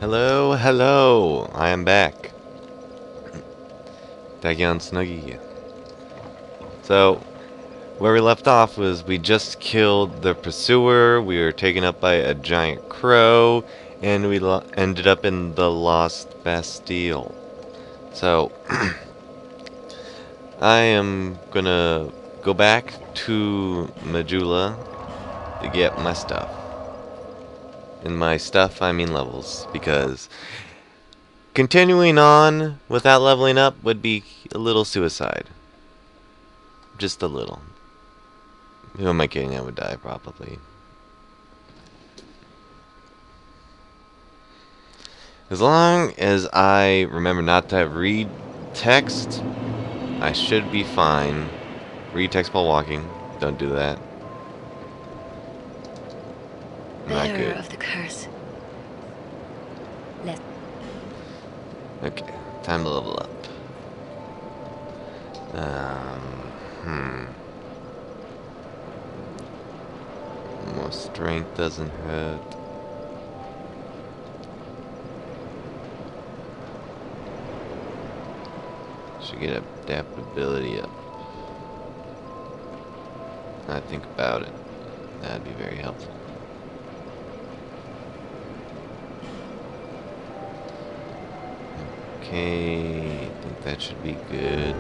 Hello, hello. I am back. Dagon Snuggie. So, where we left off was we just killed the pursuer, we were taken up by a giant crow, and we ended up in the Lost Bastille. So, I am gonna go back to Majula to get my stuff. And my stuff, I mean levels, because continuing on without leveling up would be a little suicide. Just a little. Who am I kidding? I would die probably. As long as I remember not to read text, I should be fine. Read text while walking. Don't do that. Not Bearer good. of the curse. Let Okay, time to level up. More strength doesn't hurt. Should get adaptability up. I think about it. That'd be very helpful. Okay, I think that should be good.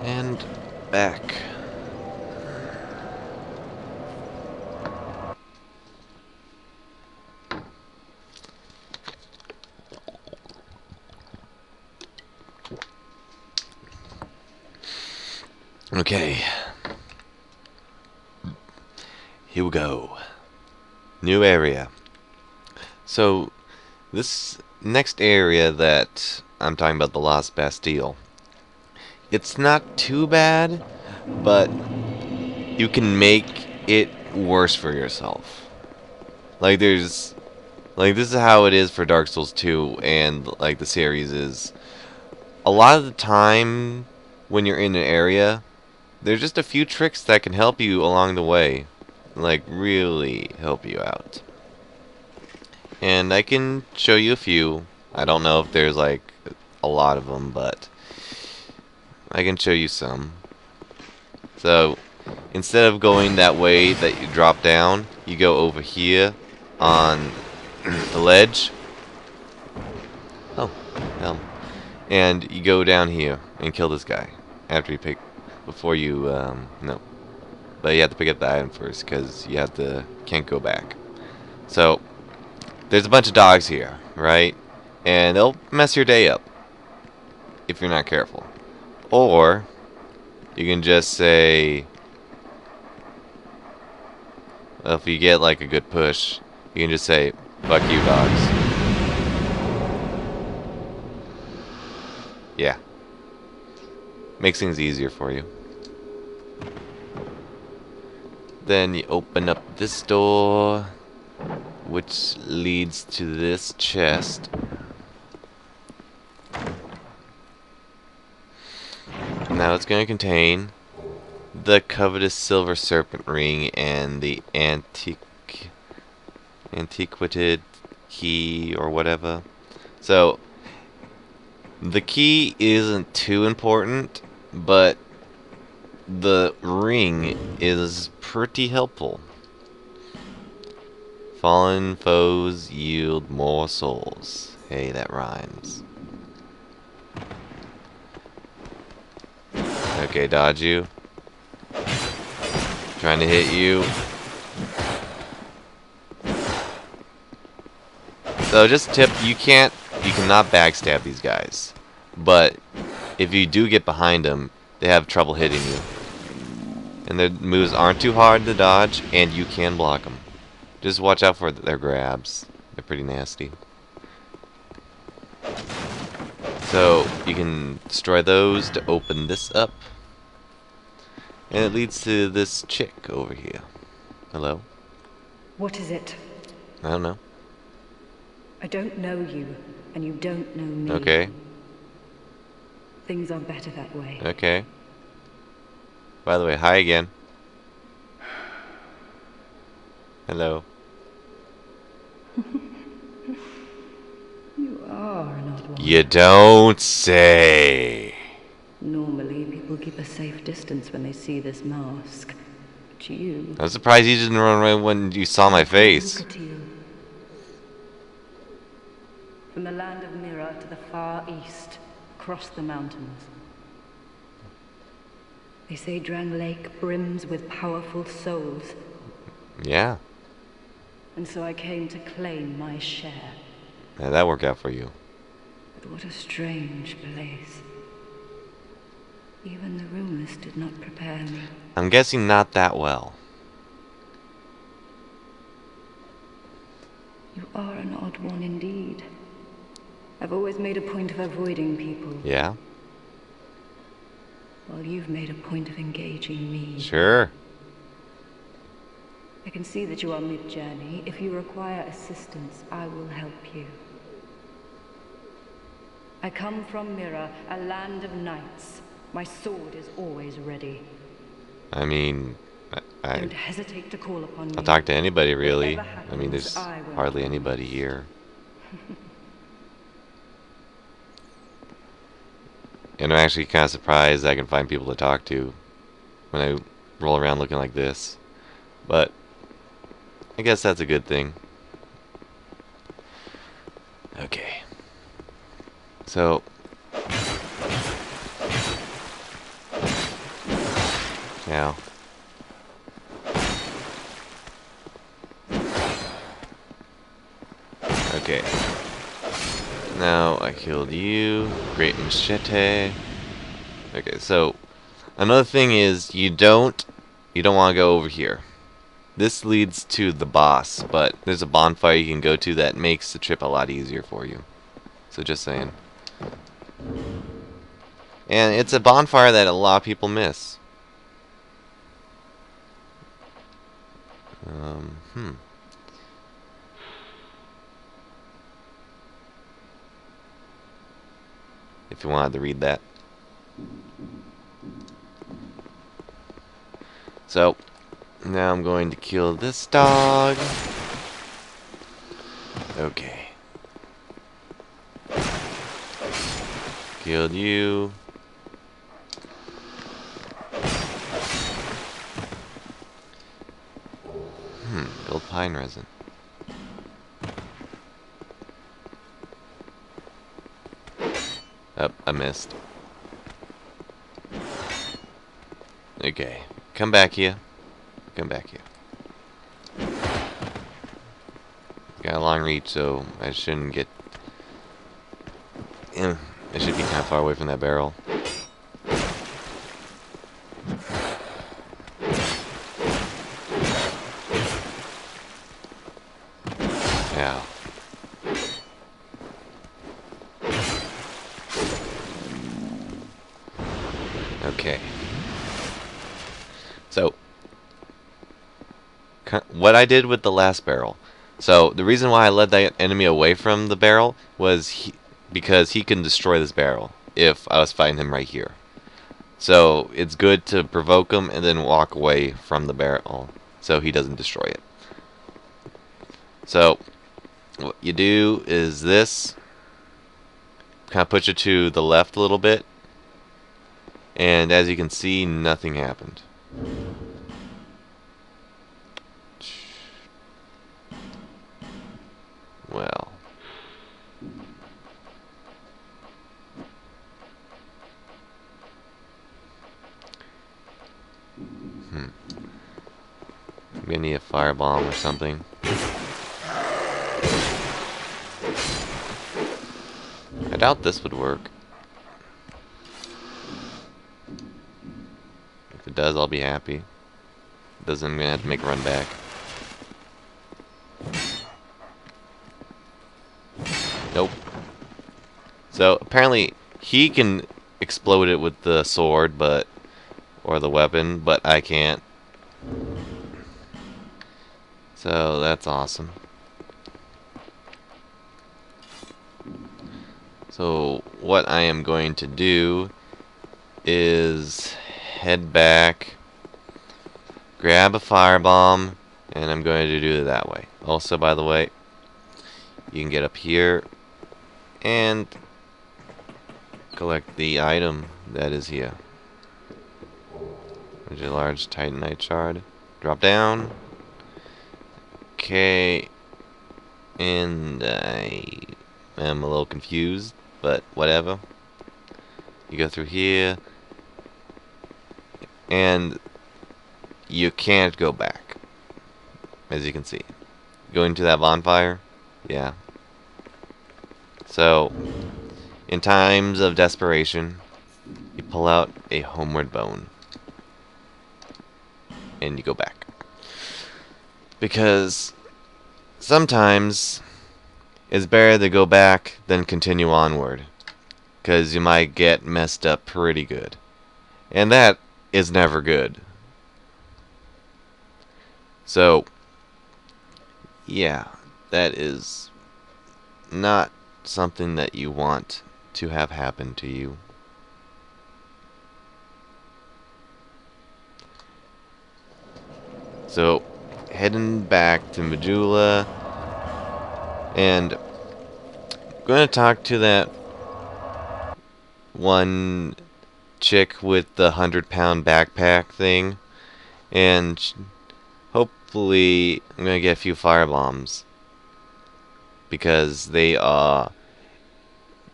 And back. Okay. Here we go. New area. So, this next area that I'm talking about, the Lost Bastille, it's not too bad, but you can make it worse for yourself. Like, this is how it is for Dark Souls 2 and, like, the series is. A lot of the time, when you're in an area, there's just a few tricks that can help you along the way. Like, really help you out. And I can show you a few. I don't know if there's, like, a lot of them, but I can show you some. So, instead of going that way that you drop down, you go over here on the ledge. Oh, hell. And you go down here and kill this guy after you pick, before you, no. But you have to pick up the item first, because you have to, can't go back. So, there's a bunch of dogs here, right? And they'll mess your day up if you're not careful. Or, you can just say, well, if you get like a good push, you can just say, fuck you dogs. Yeah. Makes things easier for you. Then you open up this door, which leads to this chest. Now it's going to contain the covetous silver serpent ring and the antiquated key or whatever. So the key isn't too important, but the ring is pretty helpful. Fallen foes yield more souls. Hey, that rhymes. Okay, dodge you. Trying to hit you. So just a tip, you cannot backstab these guys. But if you do get behind them, they have trouble hitting you. And their moves aren't too hard to dodge, and you can block them. Just watch out for their grabs. They're pretty nasty. So you can destroy those to open this up. And it leads to this chick over here. Hello? What is it? I don't know. I don't know you, and you don't know me. Okay. Things are better that way. Okay. By the way, hi again. Hello. You are an odd one. You don't say. Normally, people keep a safe distance when they see this mask. But you... I'm surprised you didn't run away when you saw my face. Look at you. From the land of Mira to the far east, across the mountains. They say Drang Lake brims with powerful souls. Yeah. And so I came to claim my share. Yeah, that worked out for you. But what a strange place. Even the rumors did not prepare me. I'm guessing not that well. You are an odd one indeed. I've always made a point of avoiding people. Yeah? While you've made a point of engaging me. Sure. I can see that you are mid-journey. If you require assistance, I will help you. I come from Mira, a land of knights. My sword is always ready. I mean, Don't hesitate to call upon me. I'll talk to anybody, really. Whatever happens, I mean, there's I will hardly come. anybody here. And I'm actually kind of surprised I can find people to talk to when I roll around looking like this. But I guess that's a good thing. Okay. So now okay. Now I killed you. Great machete. Okay, so another thing is you don't want to go over here. This leads to the boss, but there's a bonfire you can go to that makes the trip a lot easier for you. So just saying. And it's a bonfire that a lot of people miss. If you wanted to read that. So, now I'm going to kill this dog. Okay. Killed you. Build pine resin. Oh, I missed. Okay. Come back here. Come back here. Got a long reach, so I shouldn't get... I should be kind of far away from that barrel. Yeah. Okay. So, what I did with the last barrel. So, the reason why I led that enemy away from the barrel was because he can destroy this barrel if I was fighting him right here. So, it's good to provoke him and then walk away from the barrel so he doesn't destroy it. So, what you do is this. Kind of push it to the left a little bit. And as you can see, nothing happened. Well. I'm gonna need a firebomb or something. I doubt this would work. If it does, I'll be happy. If it doesn't, I'm gonna have to make a run back. Nope. So apparently he can explode it with the sword, or the weapon, but I can't. So that's awesome. So what I am going to do is head back grab a firebomb, and I'm going to do it that way. Also, by the way, you can get up here and collect the item that is here. There's a large titanite shard. Drop down. Okay. And I am a little confused, but whatever. You go through here, and you can't go back, as you can see. Going to that bonfire, yeah. So, in times of desperation, you pull out a homeward bone, and you go back. Because sometimes it's better to go back than continue onward, because you might get messed up pretty good. And that is never good. So, yeah, that is not something that you want to have happen to you. So, heading back to Majula, and I'm going to talk to that one chick with the 100-pound backpack thing, and hopefully I'm going to get a few firebombs, because they are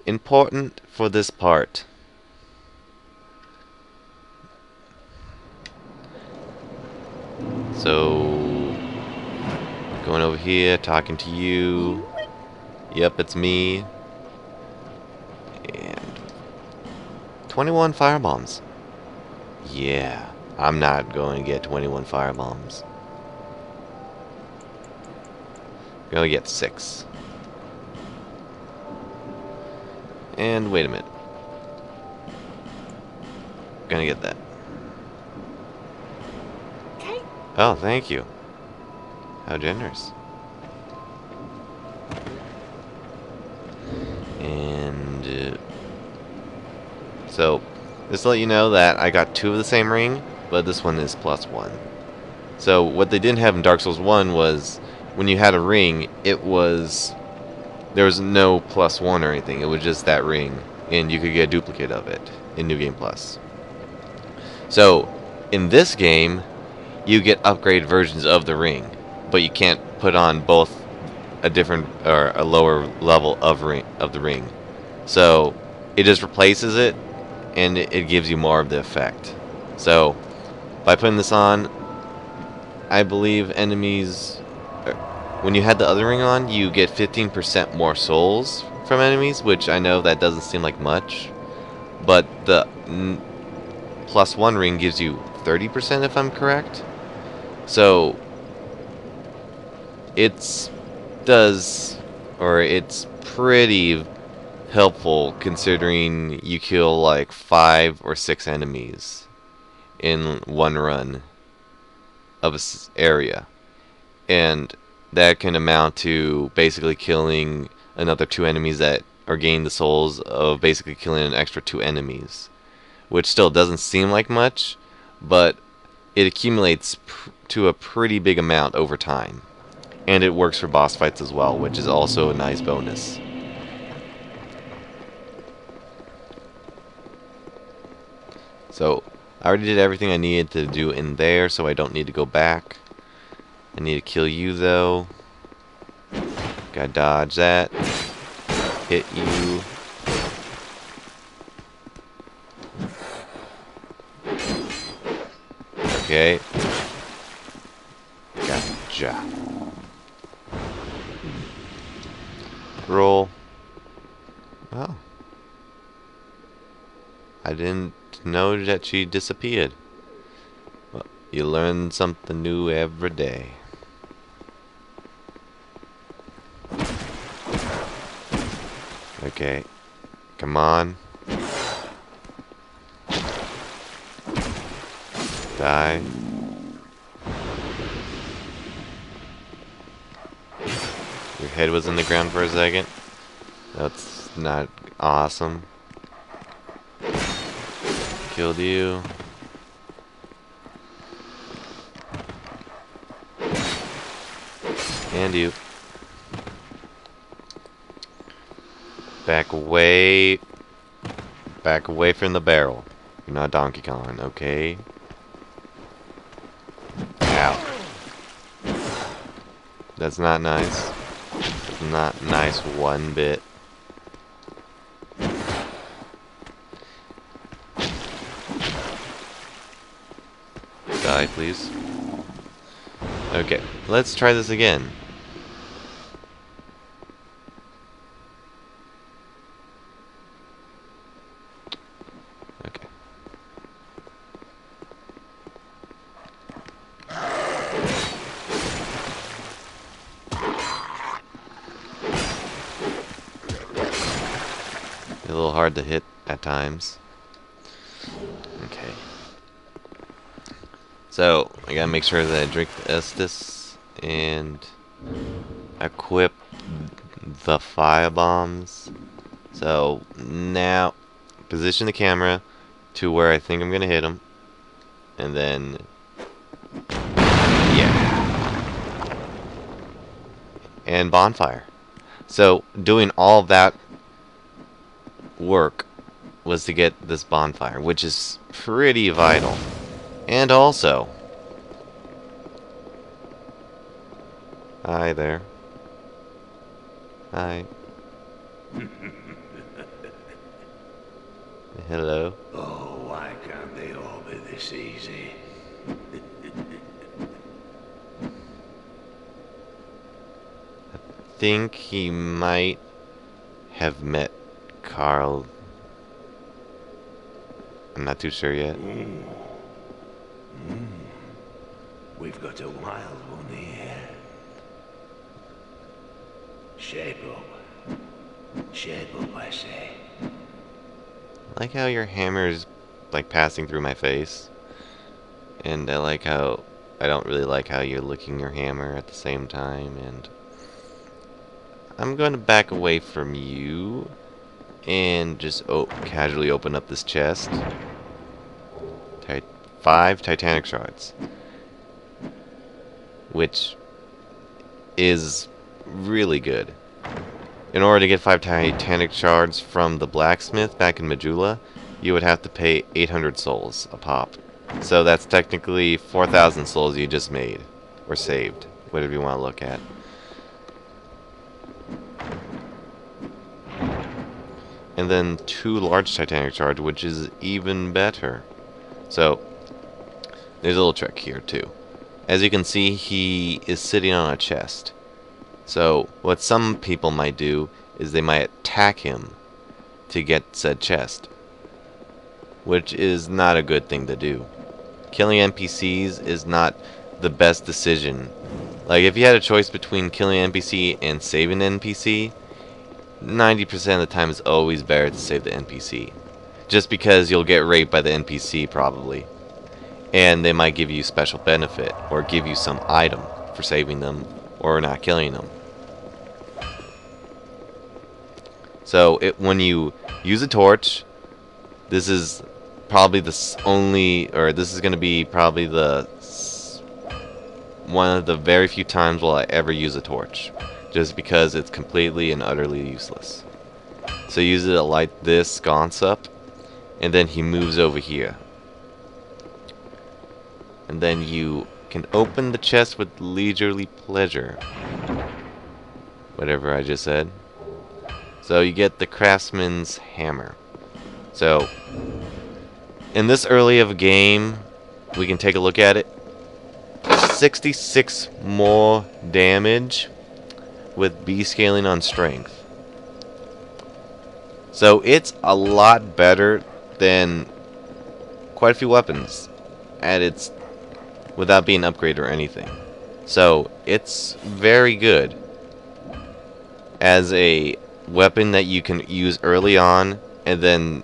important for this part. So, going over here, talking to you. Yep, it's me. And 21 firebombs. Yeah, I'm not going to get 21 firebombs. I'm going to get 6. And wait a minute. Gonna get that. Okay. Oh, thank you. How generous. And so, just to let you know that I got 2 of the same ring, but this one is +1. So what they didn't have in Dark Souls 1 was when you had a ring, there was no +1 or anything. It was just that ring, and you could get a duplicate of it in New Game Plus. So in this game, you get upgraded versions of the ring, but you can't put on both a different or a lower level of the ring. So it just replaces it, and it gives you more of the effect. So by putting this on, I believe enemies, when you had the other ring on, you get 15% more souls from enemies, which I know that doesn't seem like much, but the +1 ring gives you 30% if I'm correct. So it's pretty helpful considering you kill like 5 or 6 enemies in one run of an area, and that can amount to basically killing another 2 enemies that are gaining the souls of basically killing an extra 2 enemies, which still doesn't seem like much, but it accumulates to a pretty big amount over time. And it works for boss fights as well, which is also a nice bonus. So, I already did everything I needed to do in there, so I don't need to go back. I need to kill you, though. Gotta dodge that. Hit you. Okay. Gotcha. Roll. Oh. I didn't know that she disappeared. Well, you learn something new every day. Okay. Come on. Die. Your head was in the ground for a second. That's not awesome. Killed you. And you. Back away. Back away from the barrel. You're not Donkey Kong, okay? Ow. That's not nice. That's not nice one bit. Die, please. Okay, let's try this again. Okay. A little hard to hit at times. Okay. So, I gotta make sure that I drink the Estus and equip the fire bombs. So, now, position the camera to where I think I'm gonna hit them. And then, yeah. And bonfire. So, doing all of that work was to get this bonfire, which is pretty vital. And also, hi there. Hi. Hello. Oh, why can't they all be this easy? Think he might have met Carl. I'm not too sure yet. We've got a wild one here. Shape up. Shape up, I say. I like how your hammer is like passing through my face. And I like how I don't really like how you're licking your hammer at the same time. And I'm going to back away from you and just casually open up this chest. 5 Titanic shards, which is really good. In order to get 5 Titanic shards from the blacksmith back in Majula, you would have to pay 800 souls a pop. So that's technically 4,000 souls you just made, or saved, whatever you want to look at. And then 2 large Titanic shards, which is even better. So, there's a little trick here too. As you can see, he is sitting on a chest. So, what some people might do is they might attack him to get said chest, which is not a good thing to do. Killing NPCs is not the best decision. Like, if you had a choice between killing an NPC and saving an NPC, 90% of the time it's always better to save the NPC. Just because you'll get raped by the NPC probably. And they might give you special benefit, or give you some item for saving them, or not killing them. So, when you use a torch, this is probably this is going to be probably one of the very few times will I ever use a torch. Just because it's completely and utterly useless. So use it to light this sconce up, and then he moves over here. And then you can open the chest with leisurely pleasure. Whatever I just said. So you get the craftsman's hammer. So, in this early of a game, we can take a look at it. 66 more damage with B scaling on strength. So it's a lot better than quite a few weapons at its without being upgraded or anything. So it's very good as a weapon that you can use early on and then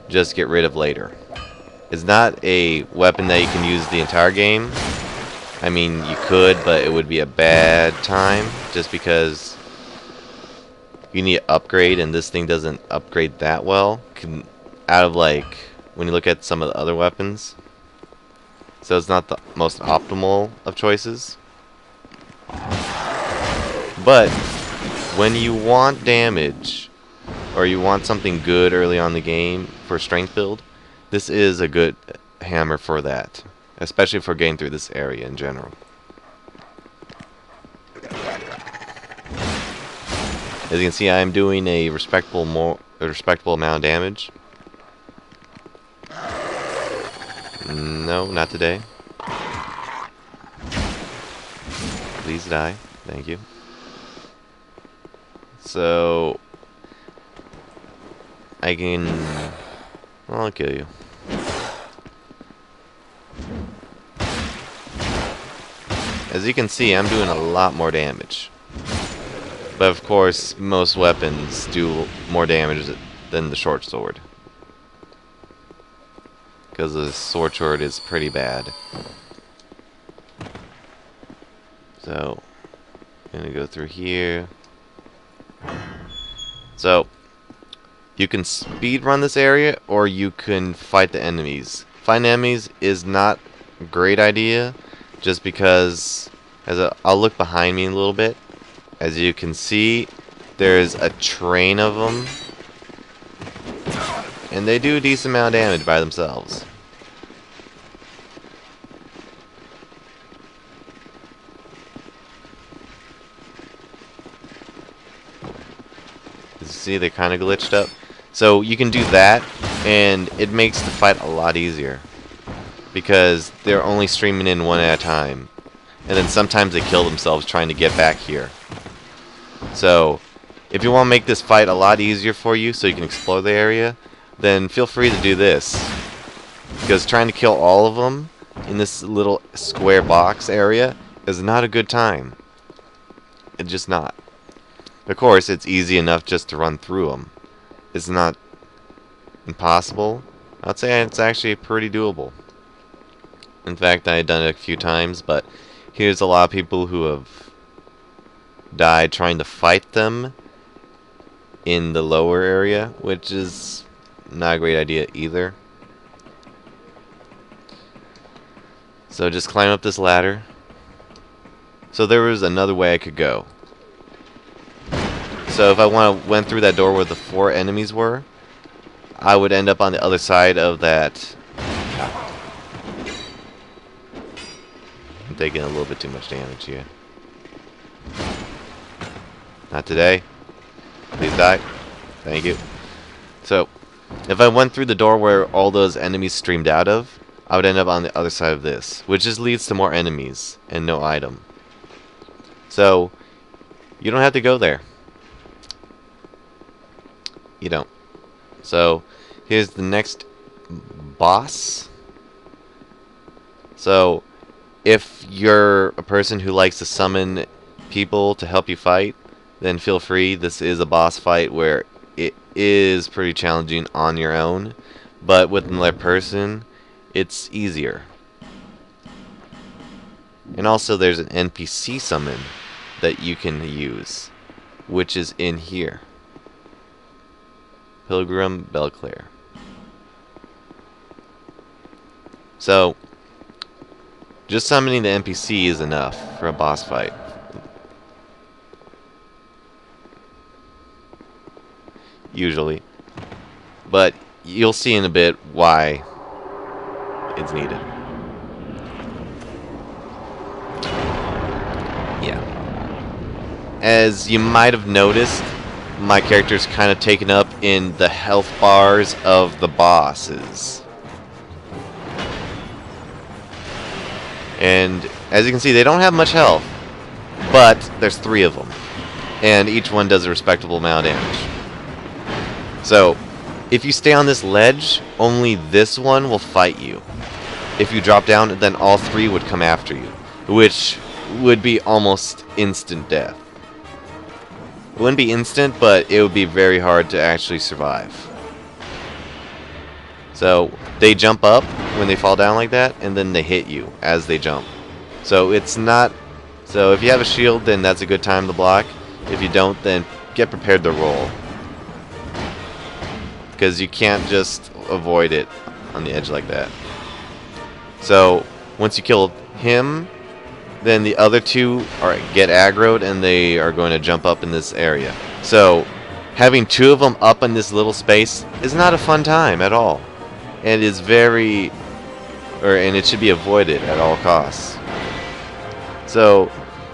just get rid of later. It's not a weapon that you can use the entire game. I mean, you could, but it would be a bad time just because you need to upgrade, and this thing doesn't upgrade that well. Out of like when you look at some of the other weapons, so it's not the most optimal of choices. But when you want damage, or you want something good early on in the game for strength build, this is a good hammer for that, especially for getting through this area in general. As you can see, I'm doing a respectable amount of damage. No, not today. Please die. Thank you. So I can... well, I'll kill you. As you can see, I'm doing a lot more damage. But of course, most weapons do more damage than the short sword. Because the sword is pretty bad. So, I'm gonna go through here. So, you can speed run this area, or you can fight the enemies. Fighting enemies is not a great idea, just because, I'll look behind me a little bit. As you can see, there's a train of them, and they do a decent amount of damage by themselves. As you see, they're kind of glitched up. So you can do that, and it makes the fight a lot easier, because they're only streaming in one at a time, and then sometimes they kill themselves trying to get back here. So, if you want to make this fight a lot easier for you so you can explore the area, then feel free to do this. Because trying to kill all of them in this little square box area is not a good time. It's just not. Of course, it's easy enough just to run through them. It's not impossible. I'd say it's actually pretty doable. In fact, I've done it a few times, but here's a lot of people who have died trying to fight them in the lower area, which is not a great idea either. So just climb up this ladder. So there was another way I could go. So if I went through that door where the 4 enemies were, I would end up on the other side of that. I'm taking a little bit too much damage here. Not today. Please die. Thank you. So, if I went through the door where all those enemies streamed out of, I would end up on the other side of this, which just leads to more enemies and no item. So, you don't have to go there. You don't. So, here's the next boss. So, if you're a person who likes to summon people to help you fight, then feel free. This is a boss fight where it is pretty challenging on your own, but with another person, it's easier. And also there's an NPC summon that you can use, which is in here. Pilgrim Belclair. So, just summoning the NPC is enough for a boss fight. Usually. But you'll see in a bit why it's needed. Yeah. As you might have noticed, my character's kind of taken up in the health bars of the bosses. And as you can see, they don't have much health, but there's 3 of them, and each one does a respectable amount of damage. So, if you stay on this ledge, only this one will fight you. If you drop down, then all 3 would come after you, which would be almost instant death. It wouldn't be instant, but it would be very hard to actually survive. So, they jump up when they fall down like that, and then they hit you as they jump. So, it's not... So, if you have a shield, then that's a good time to block. If you don't, then get prepared to roll. Because you can't just avoid it on the edge like that. So, once you kill him, then the other two get aggroed and they are going to jump up in this area. So having two of them up in this little space is not a fun time at all, and is and it should be avoided at all costs. So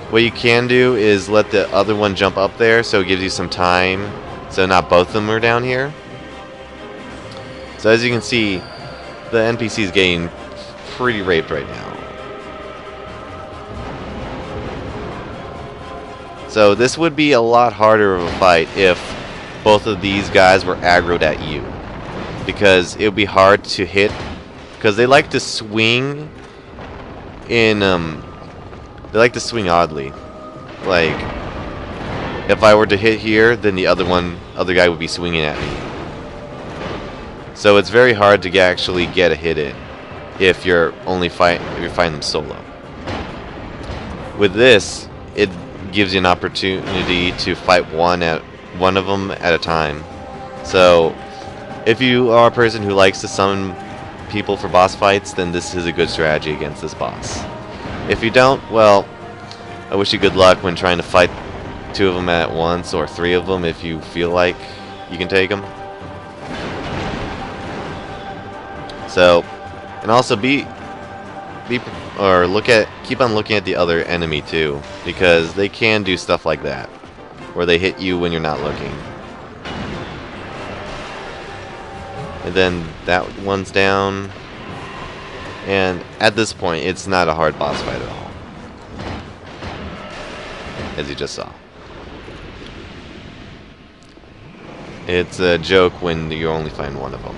what you can do is let the other one jump up there, so it gives you some time, so not both of them are down here. So as you can see, the NPC is getting pretty raped right now. So this would be a lot harder of a fight if both of these guys were aggroed at you, because it would be hard to hit, because they like to swing in they like to swing oddly. Like if I were to hit here, then the other guy would be swinging at me. So it's very hard to actually get a hit in if you're fighting them solo. With this, it gives you an opportunity to fight one of them at a time. So if you are a person who likes to summon people for boss fights, then this is a good strategy against this boss. If you don't, well, I wish you good luck when trying to fight two of them at once, or three of them if you feel like you can take them. So, and also keep on looking at the other enemy too, because they can do stuff like that, where they hit you when you're not looking. And then that one's down. And at this point, it's not a hard boss fight at all, as you just saw. It's a joke when you only find one of them.